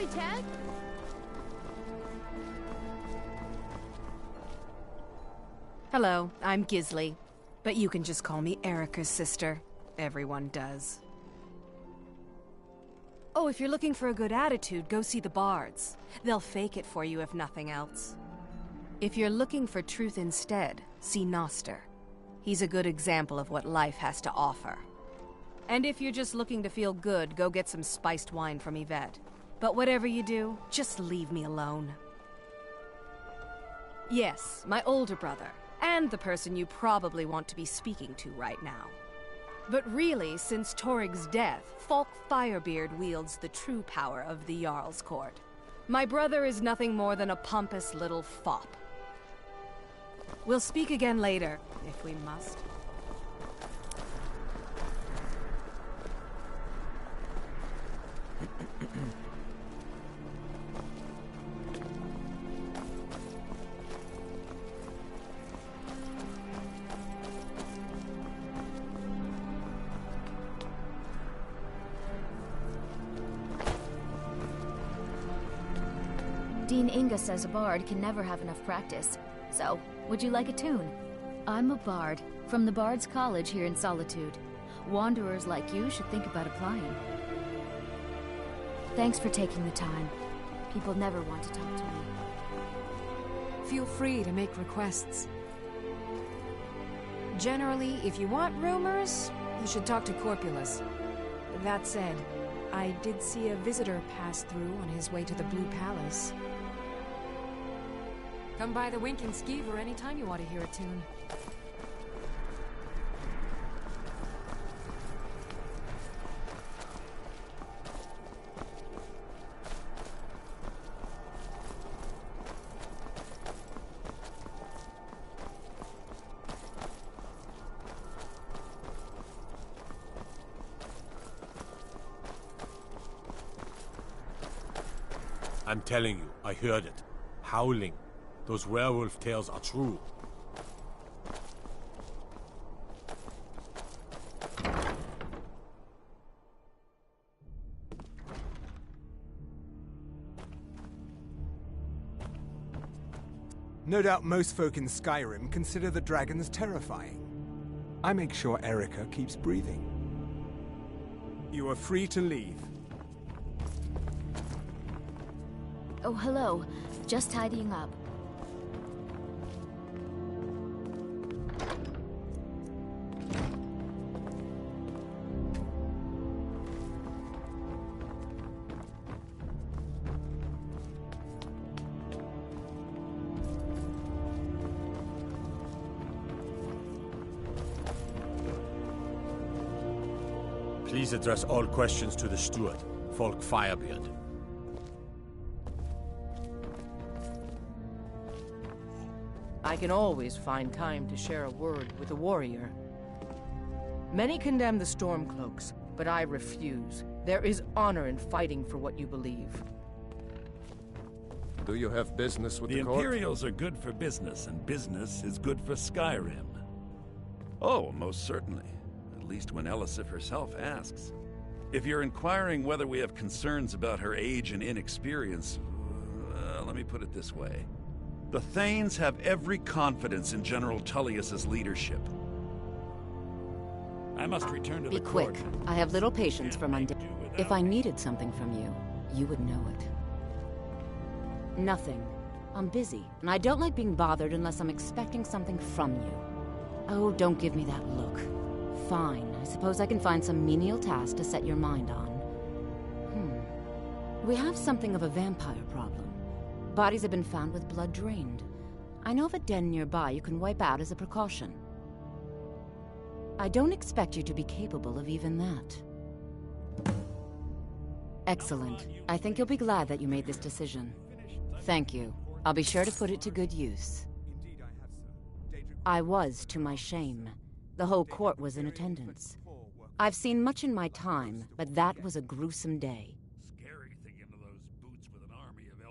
we, Ted? Hello, I'm Gisli. But you can just call me Erica's sister. Everyone does. Oh, if you're looking for a good attitude, go see the bards. They'll fake it for you if nothing else. If you're looking for truth instead, see Noster. He's a good example of what life has to offer. And if you're just looking to feel good, go get some spiced wine from Yvette. But whatever you do, just leave me alone. Yes, my older brother, and the person you probably want to be speaking to right now. But really, since Torig's death, Falk Firebeard wields the true power of the Jarl's Court. My brother is nothing more than a pompous little fop. We'll speak again later, if we must. Dean Inga says a bard can never have enough practice. So, would you like a tune? I'm a bard, from the Bard's College here in Solitude. Wanderers like you should think about applying. Thanks for taking the time. People never want to talk to me. Feel free to make requests. Generally, if you want rumors, you should talk to Corpulus. That said, I did see a visitor pass through on his way to the Blue Palace. Come by the Winking Skeever anytime you want to hear a tune. I'm telling you, I heard it. Howling. Those werewolf tales are true. No doubt most folk in Skyrim consider the dragons terrifying. I make sure Erica keeps breathing. You are free to leave. Oh, hello. Just tidying up. Please address all questions to the steward, Falk Firebeard. I can always find time to share a word with a warrior. Many condemn the Stormcloaks, but I refuse. There is honor in fighting for what you believe. Do you have business with the court? The Imperials are good for business, and business is good for Skyrim. Oh, most certainly. At least when Elisif herself asks. If you're inquiring whether we have concerns about her age and inexperience, let me put it this way. The Thanes have every confidence in General Tullius's leadership. I must return to Be the quick. court. I have little patience for Monday. If I needed something from you, you would know it. Nothing. I'm busy, and I don't like being bothered unless I'm expecting something from you. Oh, don't give me that look. Fine, I suppose I can find some menial task to set your mind on. We have something of a vampire problem. Bodies have been found with blood drained. I know of a den nearby you can wipe out as a precaution. I don't expect you to be capable of even that. Excellent. I think you'll be glad that you made this decision. Thank you. I'll be sure to put it to good use. I was, to my shame. The whole court was in attendance. I've seen much in my time, but that was a gruesome day.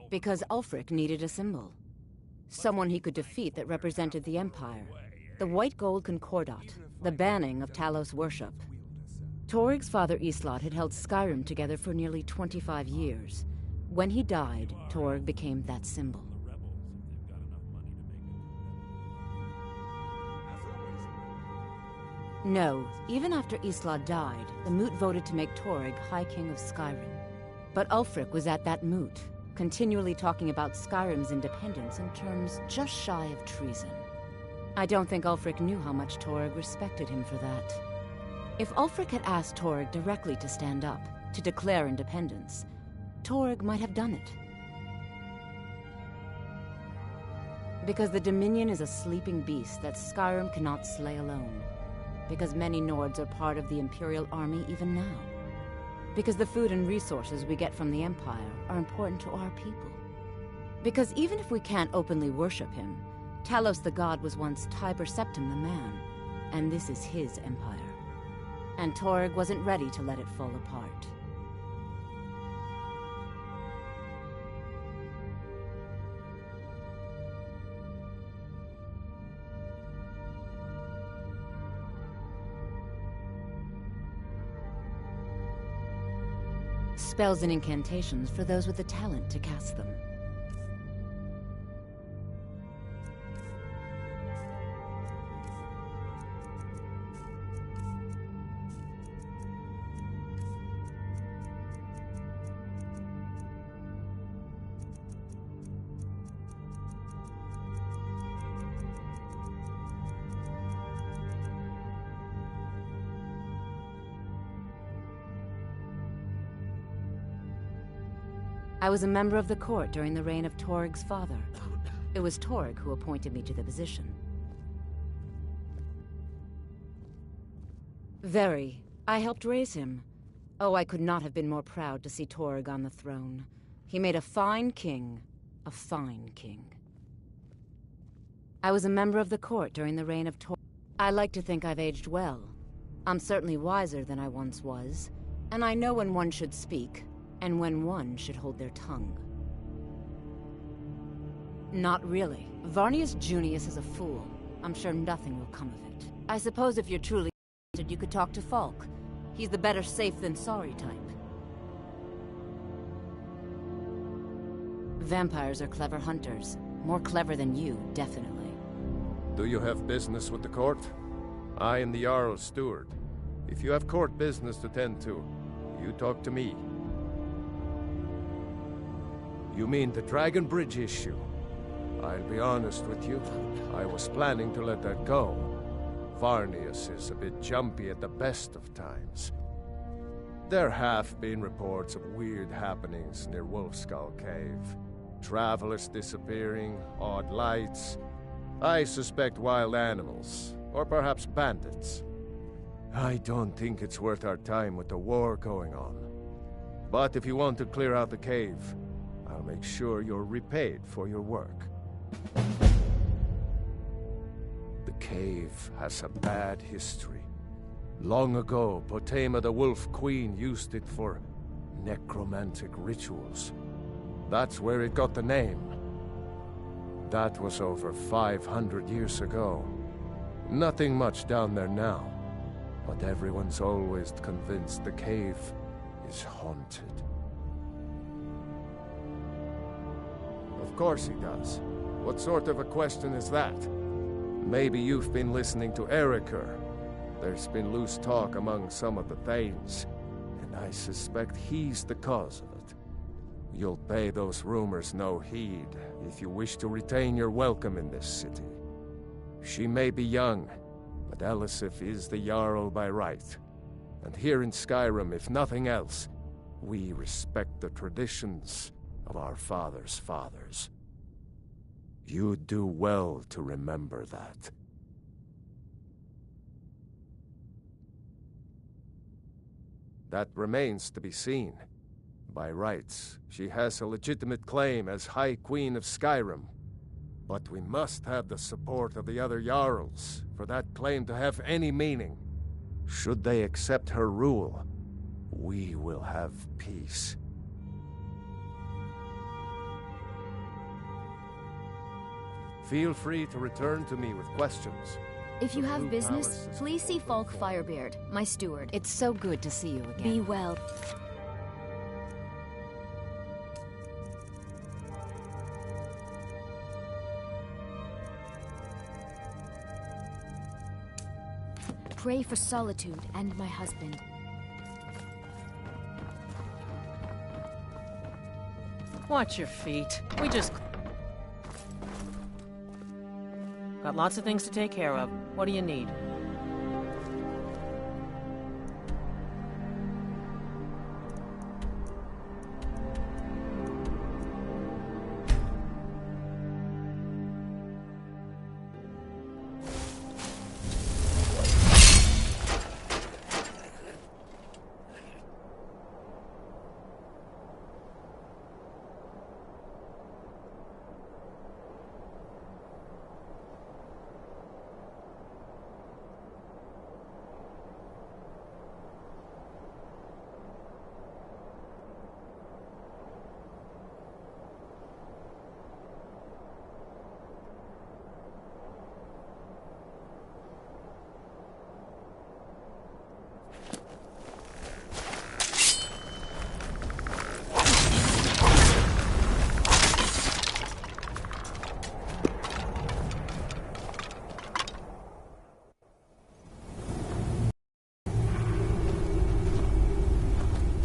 Because Ulfric needed a symbol. Someone he could defeat that represented the Empire. The white gold concordat, the banning of Talos worship. Torig's father Islot had held Skyrim together for nearly 25 years. When he died, Torg became that symbol. No, even after Isla died, the Moot voted to make Torg High King of Skyrim. But Ulfric was at that Moot, continually talking about Skyrim's independence in terms just shy of treason. I don't think Ulfric knew how much Torg respected him for that. If Ulfric had asked Torg directly to stand up, to declare independence, Torg might have done it. Because the Dominion is a sleeping beast that Skyrim cannot slay alone. Because many Nords are part of the Imperial Army even now. Because the food and resources we get from the Empire are important to our people. Because even if we can't openly worship him, Talos the god was once Tiber Septim the man, and this is his empire. And Torg wasn't ready to let it fall apart. Spells and incantations for those with the talent to cast them. I was a member of the court during the reign of Torg's father. It was Torg who appointed me to the position. Very. I helped raise him. Oh, I could not have been more proud to see Torg on the throne. He made a fine king. A fine king. I was a member of the court during the reign of Torg. I like to think I've aged well. I'm certainly wiser than I once was, and I know when one should speak, and when one should hold their tongue. Not really. Varnius Junius is a fool. I'm sure nothing will come of it. I suppose if you're truly interested, you could talk to Falk. He's the better safe than sorry type. Vampires are clever hunters. More clever than you, definitely. Do you have business with the court? I am the Jarl's steward. If you have court business to tend to, you talk to me. You mean the Dragon Bridge issue? I'll be honest with you, I was planning to let that go. Varnius is a bit jumpy at the best of times. There have been reports of weird happenings near Wolfskull Cave. Travelers disappearing, odd lights. I suspect wild animals, or perhaps bandits. I don't think it's worth our time with the war going on. But if you want to clear out the cave, I'll make sure you're repaid for your work. The cave has a bad history. Long ago, Potema the Wolf Queen used it for necromantic rituals. That's where it got the name. That was over 500 years ago. Nothing much down there now, but everyone's always convinced the cave is haunted. Of course he does. What sort of a question is that? Maybe you've been listening to Eriker. There's been loose talk among some of the Thanes, and I suspect he's the cause of it. You'll pay those rumors no heed if you wish to retain your welcome in this city. She may be young, but Elisif is the Jarl by right. And here in Skyrim, if nothing else, we respect the traditions of our fathers' fathers. You do well to remember that. That remains to be seen. By rights, she has a legitimate claim as High Queen of Skyrim. But we must have the support of the other Jarls for that claim to have any meaning. Should they accept her rule, we will have peace. Feel free to return to me with questions. If you have business, please see Falk Firebeard, my steward. It's so good to see you again. Be well. pray for Solitude and my husband. Watch your feet. We just... got lots of things to take care of. What do you need?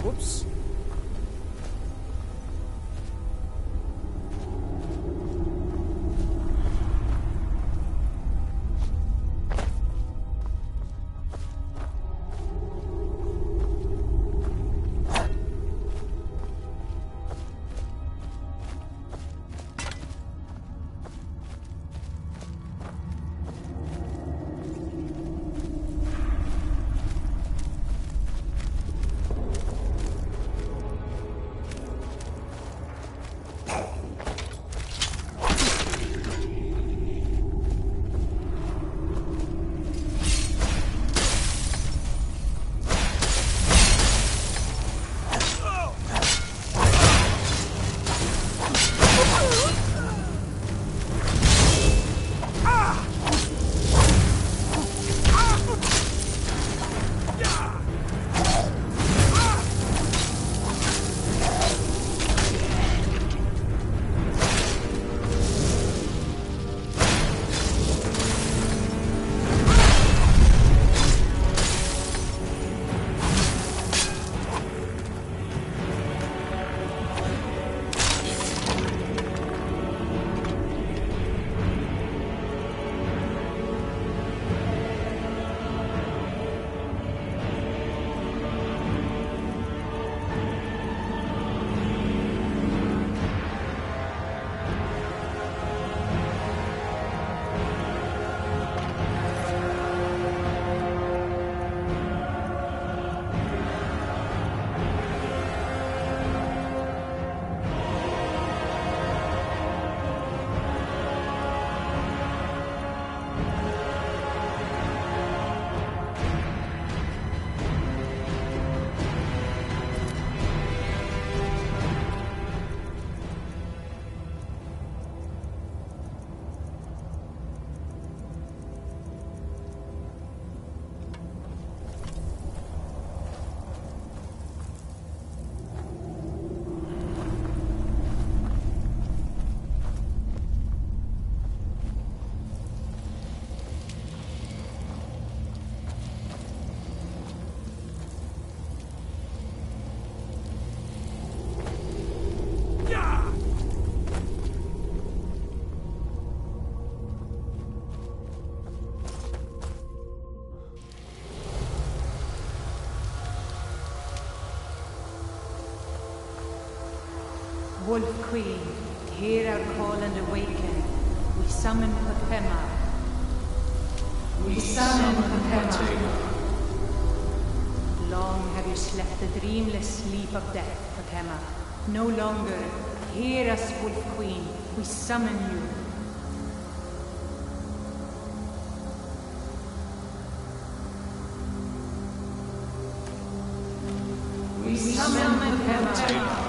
Whoops. Wolf Queen, hear our call and awaken. We summon Potema. We summon Potema. Long have you slept the dreamless sleep of death, Potema. No longer. Hear us, Wolf Queen. We summon you. We summon Potema.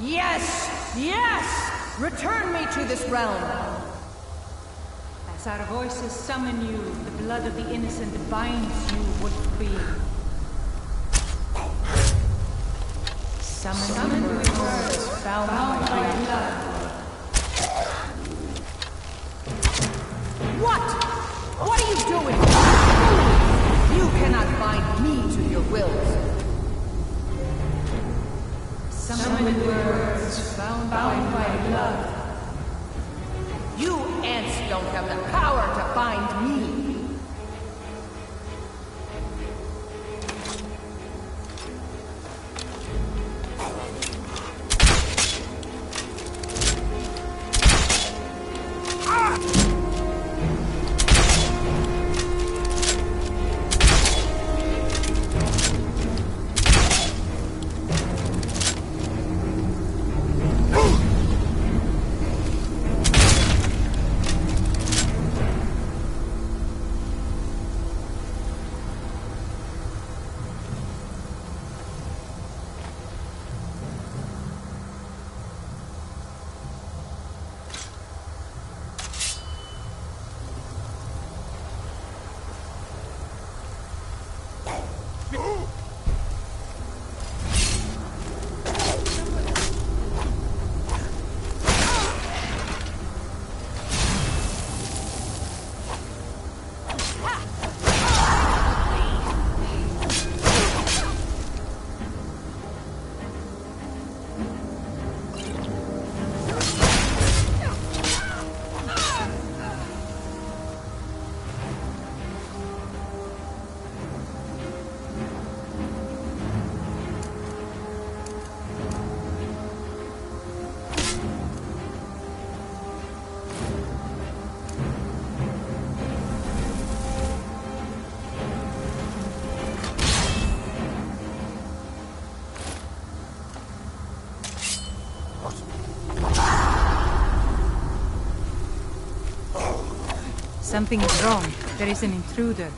Yes! Yes! Return me to this realm! As our voices summon you, the blood of the innocent binds you, Wolf Queen. Summoned with words bound by blood. What? What are you doing? You cannot bind me to your wills. Summoned with words bound by blood. You ants don't have the power to bind me. Something is wrong. There is an intruder.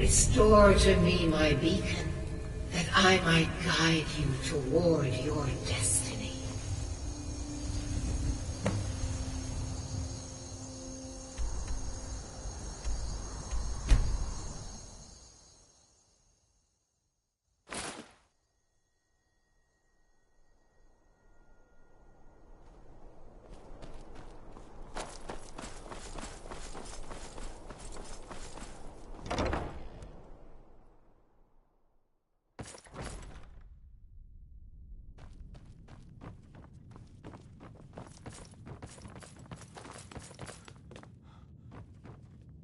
Restore to me my beacon, that I might guide you toward your destiny.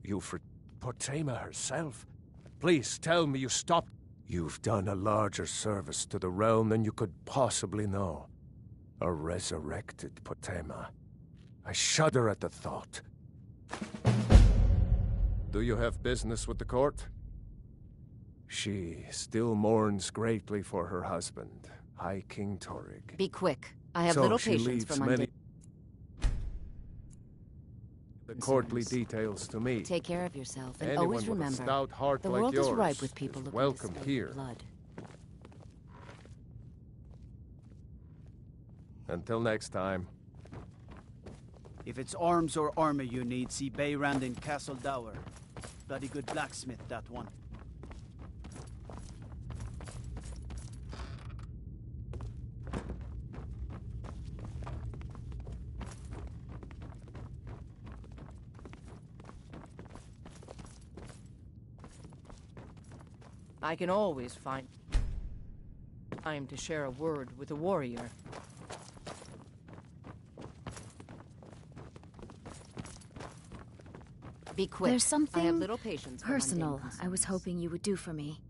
You for Potema herself? Please tell me you stopped. You've done a larger service to the realm than you could possibly know. A resurrected Potema. I shudder at the thought. Do you have business with the court? She still mourns greatly for her husband, High King Torig. Be quick. I have So little she patience leaves for many the courtly details to me. Take care of yourself, and Anyone always with a remember, stout heart the like world yours is ripe with people is looking welcome to spill here. blood. Until next time. If it's arms or armor you need, see Bayrand in Castle Dower. Bloody good blacksmith, that one. I can always find time to share a word with a warrior. Be quick. There's something I have little patience for personal mundane I was concerns. hoping you would do for me.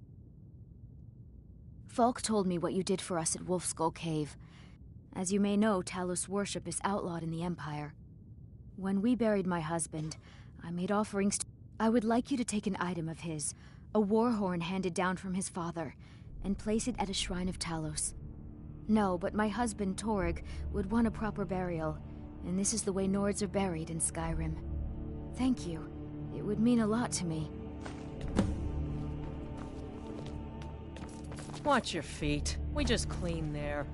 Falk told me what you did for us at Wolfskull Cave. As you may know, Talos worship is outlawed in the Empire. When we buried my husband, I made offerings to... I would like you to take an item of his, a war horn handed down from his father, and place it at a shrine of Talos. No, but my husband, Torig, would want a proper burial, and this is the way Nords are buried in Skyrim. Thank you. It would mean a lot to me. Watch your feet. We just clean there.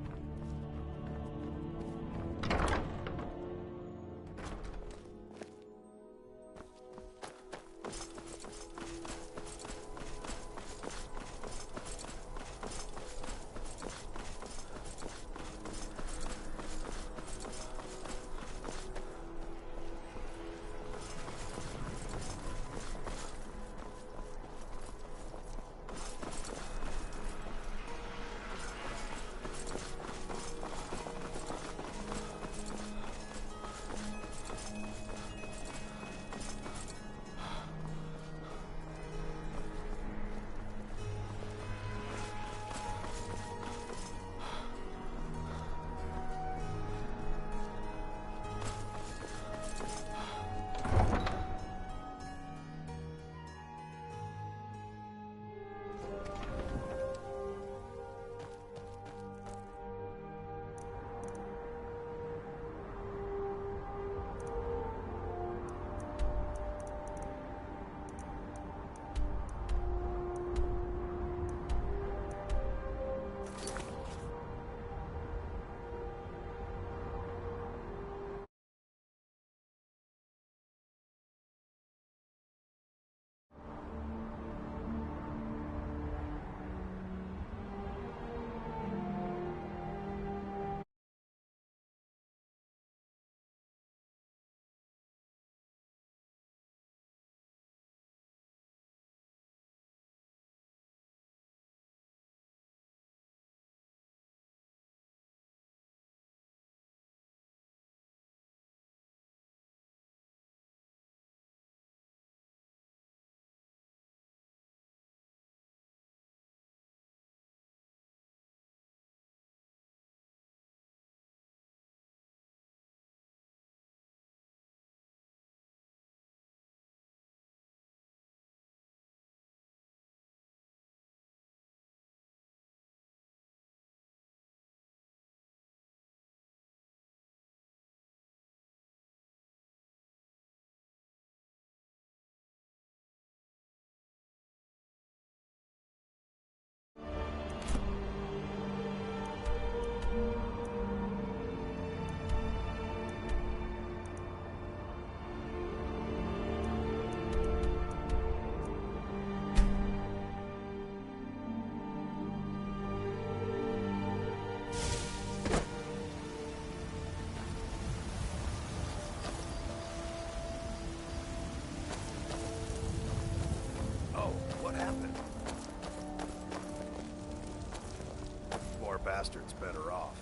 bastard's better off.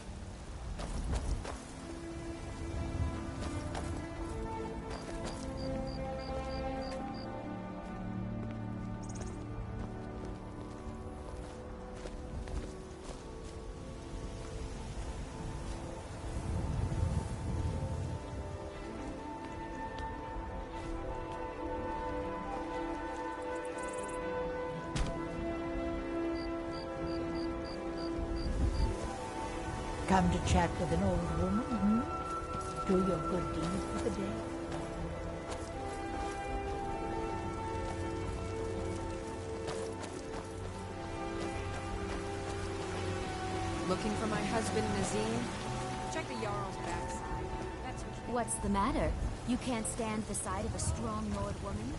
Come to chat with an old woman, hmm? Do your good deed for the day. Looking for my husband, Nazim? Check the Jarl's backside. That's What's the matter? You can't stand the sight of a strong Nord woman?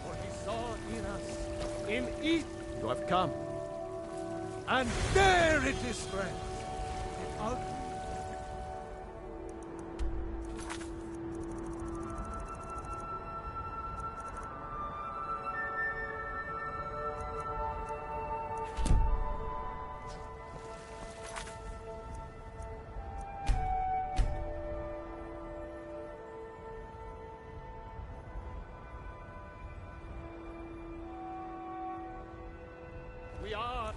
For he saw in us, in each you have come. And there it is, friends. Out. We are.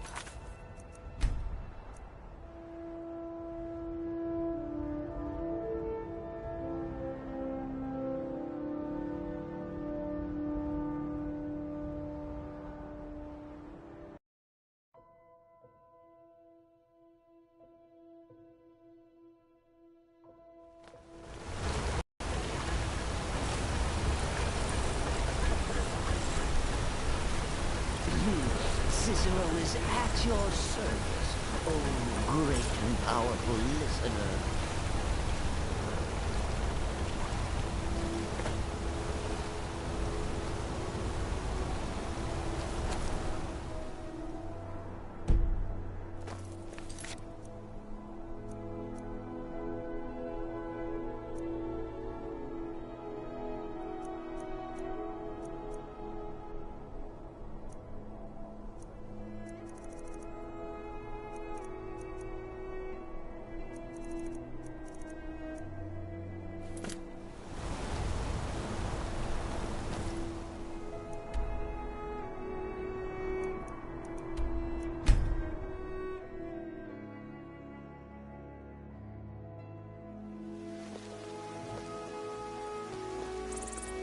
Cicero is at your service, oh great and powerful listener.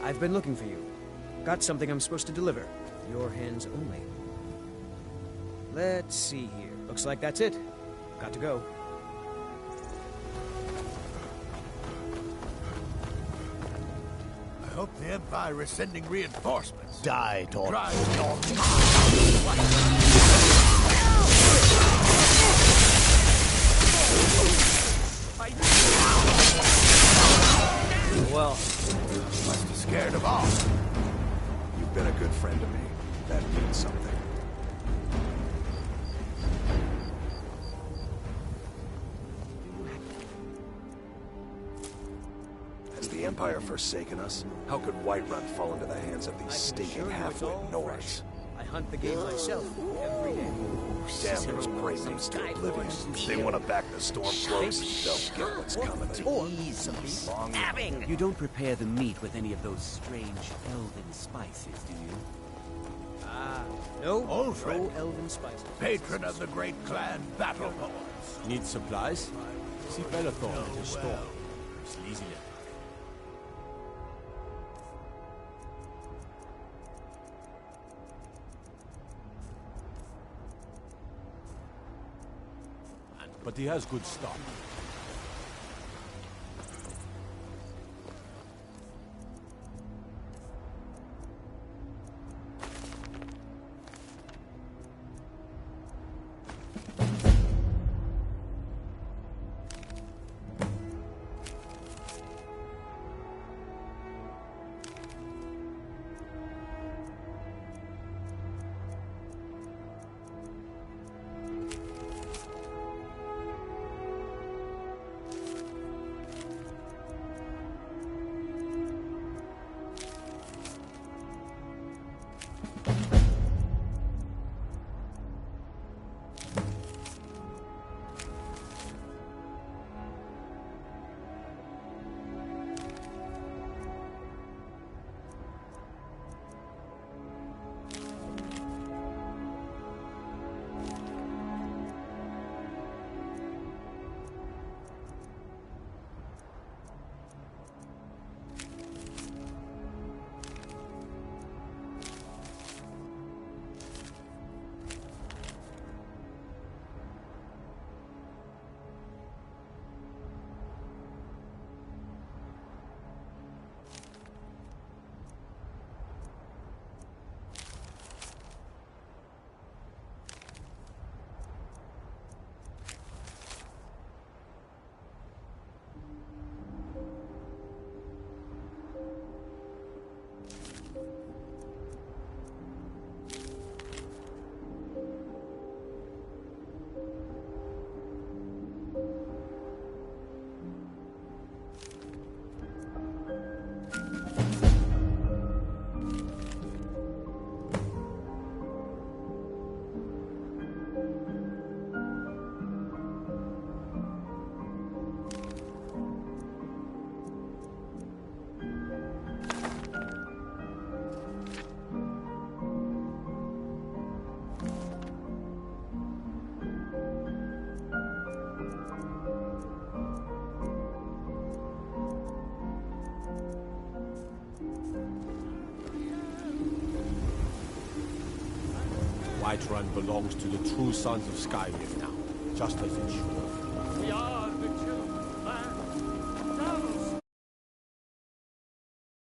I've been looking for you. Got something I'm supposed to deliver. Your hands only. Let's see here. Looks like that's it. Got to go. I hope the Empire is sending reinforcements. Die, Torch. Drive your Well, must be scared of all. You've been a good friend to me. That means something. Has the Empire forsaken us? How could Whiterun fall into the hands of these stinking half-wit Nords? I hunt the game myself every day. Damn those great mates to oblivion. They want to back the Stormcloaks, they'll get what's coming to them. You don't prepare the meat with any of those strange elven spices, do you? Ah, no. Old friend. No elven spices. Patron of the great clan Battle Lords. Need supplies? See Bellathorn at his store. Sleazy little. But he has good stock. Whiterun belongs to the true sons of Skyrim now, just as it should. We are